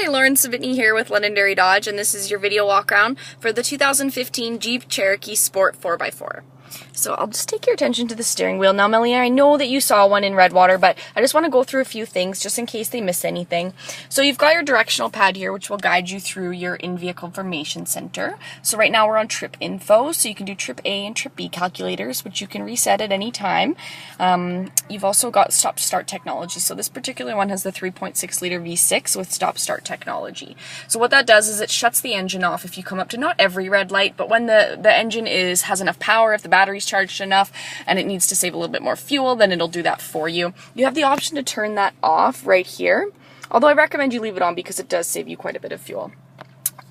Hi, Lauren Savitney here with Londonderry Dodge, and this is your video walk around for the 2015 Jeep Cherokee Sport 4x4. So I'll just take your attention to the steering wheel. Now, Melanie, I know that you saw one in Redwater, but I just want to go through a few things just in case they miss anything. So you've got your directional pad here, which will guide you through your in-vehicle information center. So right now we're on trip info, so you can do trip A and trip B calculators, which you can reset at any time. You've also got stop-start technology. So this particular one has the 3.6 liter V6 with stop-start technology. So what that does is it shuts the engine off if you come up to not every red light, but when the engine has enough power, if the battery's charged enough and it needs to save a little bit more fuel, then it'll do that for you. You have the option to turn that off right here, although I recommend you leave it on because it does save you quite a bit of fuel.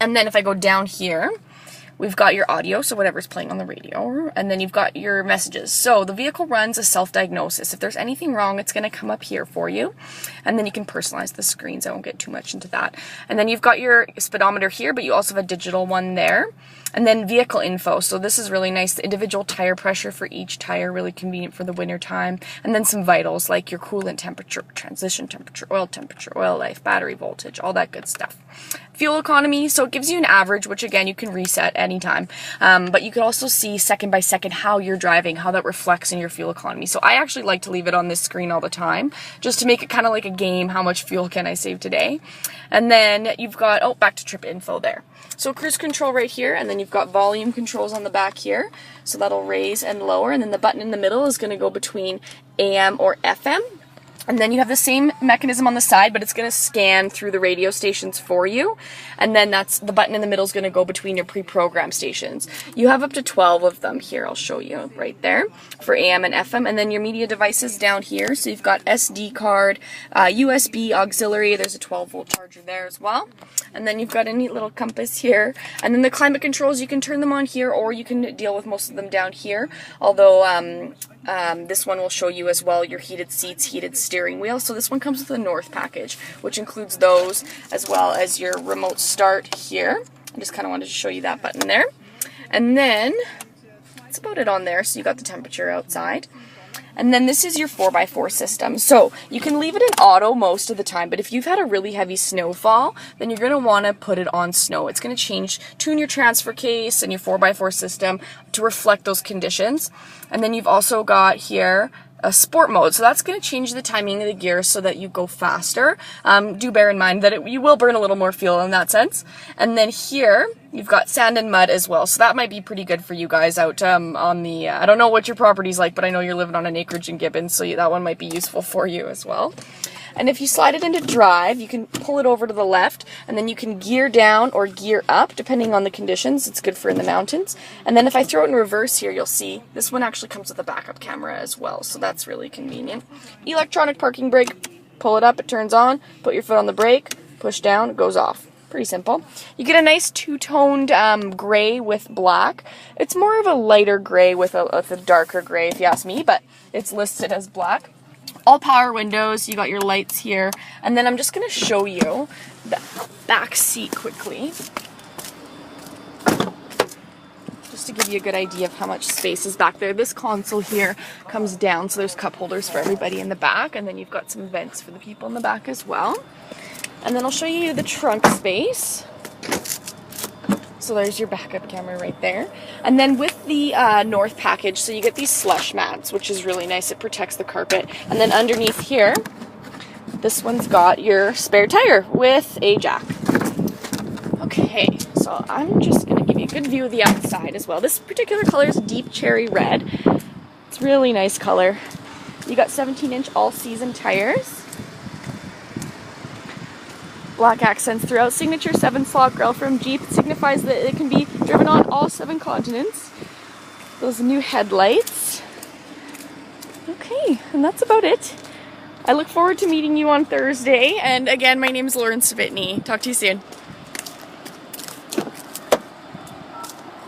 And then if I go down here, we've got your audio, so whatever's playing on the radio, and then you've got your messages. So the vehicle runs a self-diagnosis. If there's anything wrong, it's going to come up here for you, and then you can personalize the screens. I won't get too much into that. And then you've got your speedometer here, but you also have a digital one there. And then vehicle info. So this is really nice. The individual tire pressure for each tire, really convenient for the winter time. And then some vitals like your coolant temperature, transition temperature, oil life, battery voltage, all that good stuff. Fuel economy, so it gives you an average, which again you can reset anytime. But you can also see second by second how you're driving, how that reflects in your fuel economy. So I actually like to leave it on this screen all the time, just to make it kind of like a game. How much fuel can I save today? And then you've got, oh, back to trip info there. So cruise control right here, and then you've got volume controls on the back here. So that'll raise and lower, and then the button in the middle is going to go between AM or FM. And then you have the same mechanism on the side, but it's going to scan through the radio stations for you. And then that's the button in the middle is going to go between your pre-programmed stations. You have up to 12 of them here. I'll show you right there for AM and FM. And then your media devices down here. So you've got SD card, USB auxiliary. There's a 12-volt charger there as well. And then you've got a neat little compass here. And then the climate controls, you can turn them on here, or you can deal with most of them down here. Although this one will show you as well your heated seats, heated steering wheel. So this one comes with a North package, which includes those as well as your remote start here. I just kind of wanted to show you that button there. And then that's about it on there. So you got the temperature outside. And then this is your 4x4 system. So you can leave it in auto most of the time, but if you've had a really heavy snowfall, then you're going to want to put it on snow. It's going to tune your transfer case and your 4x4 system to reflect those conditions. And then you've also got here a sport mode. So that's going to change the timing of the gears so that you go faster. Do bear in mind that you will burn a little more fuel in that sense. And then here you've got sand and mud as well. So that might be pretty good for you guys out on the, I don't know what your property's like, but I know you're living on an acreage in Gibbons, so that one might be useful for you as well. And if you slide it into drive, you can pull it over to the left, and then you can gear down or gear up, depending on the conditions. It's good for in the mountains. And then if I throw it in reverse here, you'll see this one actually comes with a backup camera as well, so that's really convenient. Electronic parking brake, pull it up, it turns on, put your foot on the brake, push down, it goes off. Pretty simple. You get a nice two-toned gray with black. It's more of a lighter gray with a darker gray, if you ask me, but it's listed as black. All power windows, you got your lights here, and then I'm just going to show you the back seat quickly, just to give you a good idea of how much space is back there. This console here comes down, so there's cup holders for everybody in the back, and then you've got some vents for the people in the back as well. And then I'll show you the trunk space. So there's your backup camera right there. And then with the North package, so you get these slush mats, which is really nice. It protects the carpet. And then underneath here, this one's got your spare tire with a jack. Okay, so I'm just going to give you a good view of the outside as well. This particular color is deep cherry red. It's really nice color. You got 17-inch all-season tires. Black accents throughout. Signature 7-slot grille from Jeep. It signifies that it can be driven on all 7 continents. Those new headlights. Okay, and that's about it. I look forward to meeting you on Thursday. And again, my name is Lauren Savitney. Talk to you soon.